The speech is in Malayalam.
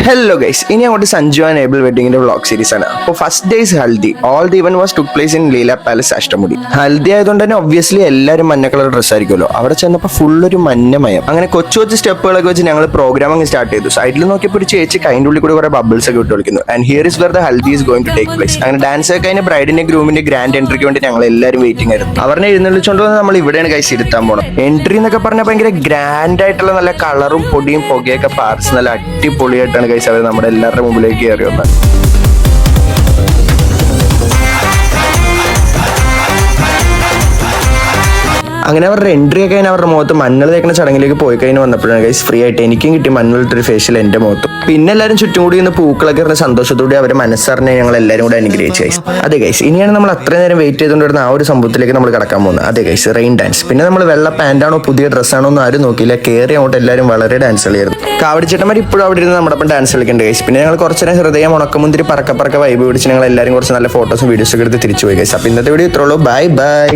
Hello guys, ഇനി അങ്ങോട്ട് സഞ്ജു ആൻഡ് ഏബിൾ വെഡിങ്ങിന്റെ വ്ളോഗ് സീരീസ് ആണ്. അപ്പോൾ first day's haldi. All the event was took place in Leela Palace Ashtamudi. Haldi ആയതുകൊണ്ട് തന്നെ ഒബ്വിയസ്ലി എല്ലാവരും മഞ്ഞ കളർ ഡ്രസ് ആയിരിക്കുമല്ലോ. അവിടെ ചെന്നപ്പോൾ ഫുൾ ഒരു മഞ്ഞമയം. അങ്ങനെ കൊച്ചു കൊച്ചു സ്റ്റെപ്പുകളൊക്കെ വെച്ച് ഞങ്ങൾ പ്രോഗ്രാം അങ്ങ് സ്റ്റാർട്ട് ചെയ്തു. സൈഡിൽ നോക്കിയപ്പോൾ ഒരു ചേച്ചി കൈൻ്റെ ഉള്ളിൽ കൂടി കുറെ ബബിൾസ് ഒക്കെ ഇട്ട് കളിക്കുന്നു. And here is where the haldi is going to take place. അങ്ങനെ ഡാൻസ് ഒക്കെ കഴിഞ്ഞ ബ്രൈഡിന്റെ ഗ്രൂമിന്റെ ഗ്രാൻഡ് എൻട്രിക്ക് വേണ്ടി ഞങ്ങൾ എല്ലാവരും വെയിറ്റിംഗ് ആയിരുന്നു. അവരെ എഴുന്നള്ളിച്ചുകൊണ്ട് വന്ന് നമ്മൾ ഇവിടെയാണ് കൈസ് ഇരുത്താൻ പോകണം. എൻട്രി എന്നൊക്കെ പറഞ്ഞാൽ ഭയങ്കര ഗ്രാൻഡ് ആയിട്ടുള്ള നല്ല കളറും പൊടിയും പുകയൊക്കെ പാർസ് നല്ല അടിപൊളിയായിട്ടാണ് കൈസ് അവർ നമ്മുടെ എല്ലാവരുടെ മുമ്പിലേക്ക് കയറി വന്നത്. അങ്ങനെ അവരുടെ എൻട്രി ഒക്കെ കഴിഞ്ഞാൽ അവരുടെ മുഖത്ത് മഞ്ഞൾ തേക്കുന്ന ചടങ്ങിലേക്ക് പോയി കഴിഞ്ഞ് വന്നപ്പോഴാണ് ഗൈസ് ഫ്രീ ആയിട്ട് എനിക്കും കിട്ടി മഞ്ഞളിട്ടൊരു ഫേഷ്യൽ എൻ്റെ മുഖത്ത്. പിന്നെ എല്ലാവരും ചുറ്റും കൂടി ഇന്ന് പൂക്കളൊക്കെ ഇരുന്ന സന്തോഷത്തോടെ അവരെ മനസ്സറിഞ്ഞ് ഞങ്ങൾ എല്ലാവരും കൂടെ അനുഗ്രഹിച്ചു ഗൈസ്. അതെ ഗൈസ്, ഇനിയാണ് നമ്മൾ അത്രയും നേരം വെയിറ്റ് ചെയ്തുകൊണ്ടിരുന്ന ആ ഒരു സംഭവത്തിലേക്ക് നമ്മൾ കടക്കാൻ പോകുന്നത്. അതെ ഗൈസ്, റെയിൻ ഡാൻസ്. പിന്നെ നമ്മൾ വെള്ള പാൻറ്റാണോ പുതിയ ഡ്രസ്സാണോ ഒന്നും ആരും നോക്കിയില്ല. കയറി അങ്ങോട്ട് എല്ലാവരും വളരെ ഡാൻസ് കളിയായിരുന്നു. കാവടിച്ചേട്ടന്മാർ ഇപ്പോഴും അവിടെ ഇരുന്ന് നമ്മുടെ ഒപ്പം ഡാൻസ് കളിക്കുന്നുണ്ട് ഗൈസ്. പിന്നെ ഞങ്ങൾ കുറച്ച് നേരം ഹൃദയം ഉണക്കമുന്തിരി പറക്ക വൈബ് പിടിച്ച് ഞങ്ങൾ എല്ലാവരും കുറച്ച് നല്ല ഫോട്ടോസും വീഡിയോസൊക്കെ എടുത്ത് തിരിച്ചു പോയി ഗൈസ്. അപ്പോൾ ഇന്നത്തെ വീഡിയോ ഇത്രയുള്ളൂ. Bye by.